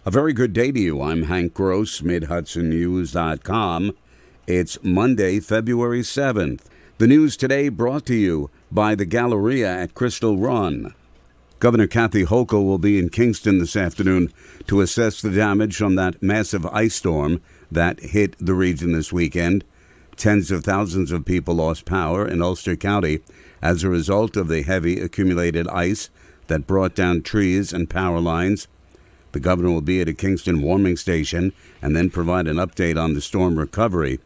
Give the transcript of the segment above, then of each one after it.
A very good day to you. I'm Hank Gross, Min-Hudson It's Monday, February 7th. The news today brought to you by the Galleria at Crystal Run. Governor Kathy Hochul will be in Kingston this afternoon to assess the damage from that massive ice storm that hit the region this weekend. Tens of thousands of people lost power in Ulster County as a result of the heavy accumulated ice that brought down trees and power lines. The governor will be at a Kingston warming station and then provide an update on the storm recovery.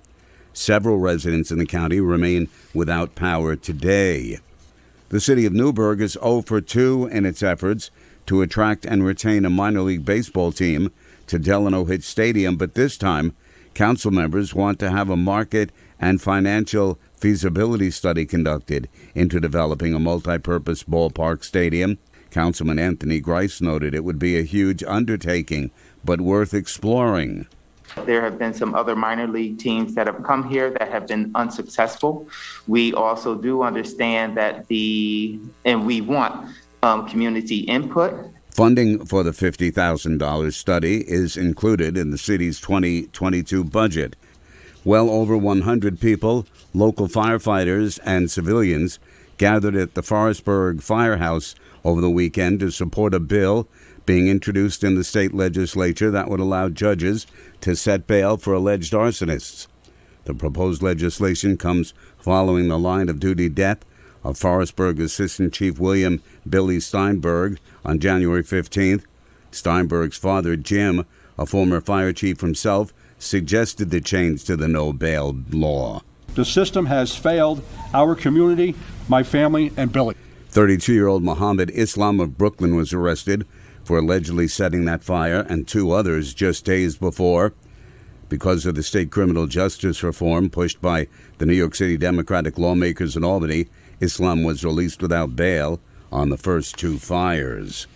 Several residents in the county remain without power today. The city of Newburgh is 0 for 2 in its efforts to attract and retain a minor league baseball team to Delano Hitch Stadium, but this time, council members want to have a market and financial feasibility study conducted into developing a multi-purpose ballpark stadium. Councilman Anthony Grice noted it would be a huge undertaking, but worth exploring. There have been some other minor league teams that have come here that have been unsuccessful. We also do understand that we want community input. Funding for the $50,000 study is included in the city's 2022 budget. Well over 100 people, local firefighters and civilians, gathered at the Forestburg Firehouse over the weekend to support a bill being introduced in the state legislature that would allow judges to set bail for alleged arsonists. The proposed legislation comes following the line-of-duty death of Forestburg Assistant Chief William Billy Steinberg on January 15th. Steinberg's father, Jim, a former fire chief himself, suggested the change to the no-bail law. The system has failed our community, my family, and Billy. 32-year-old Mohammed Islam of Brooklyn was arrested for allegedly setting that fire and two others just days before. Because of the state criminal justice reform pushed by the New York City Democratic lawmakers in Albany, Islam was released without bail on the first two fires.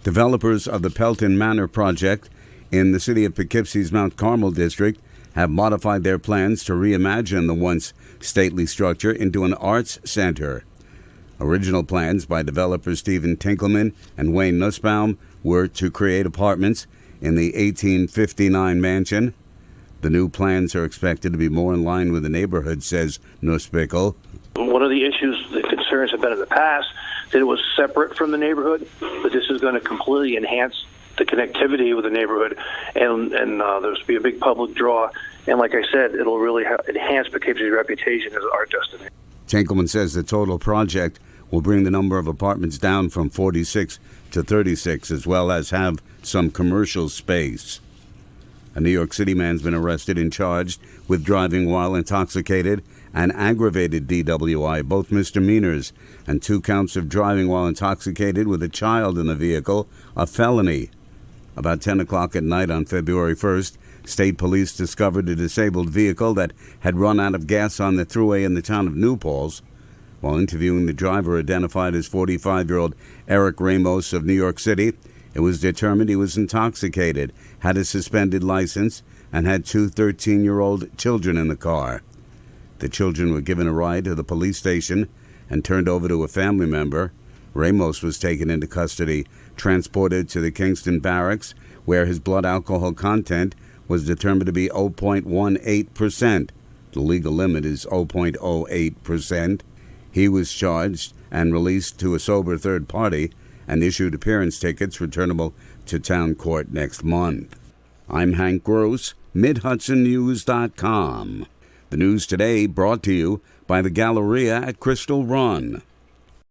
Developers of the Pelton Manor project in the city of Poughkeepsie's Mount Carmel district have modified their plans to reimagine the once stately structure into an arts center. Original plans by developers Stephen Tinkelman and Wayne Nussbaum were to create apartments in the 1859 mansion. The new plans are expected to be more in line with the neighborhood, says Nussbickel. One of the issues, the concerns have been in the past that it was separate from the neighborhood, but this is going to completely enhance the connectivity with the neighborhood, and there's be a big public draw. And like I said, it'll really enhance Poughkeepsie's reputation as an art destination. Tinkelman says the total project will bring the number of apartments down from 46 to 36, as well as have some commercial space. A New York City man's been arrested and charged with driving while intoxicated and aggravated DWI, both misdemeanors, and 2 counts of driving while intoxicated with a child in the vehicle, a felony. About 10 o'clock at night on February 1st, state police discovered a disabled vehicle that had run out of gas on the thruway in the town of New Paltz. While interviewing the driver, identified as 45-year-old Eric Ramos of New York City, it was determined he was intoxicated, had a suspended license, and had 2 13-year-old children in the car. The children were given a ride to the police station and turned over to a family member. Ramos was taken into custody, transported to the Kingston Barracks, where his blood alcohol content was determined to be 0.18%. The legal limit is 0.08%. He was charged and released to a sober third party and issued appearance tickets returnable to town court next month. I'm Hank Gross, MidHudsonNews.com. The news today brought to you by the Galleria at Crystal Run.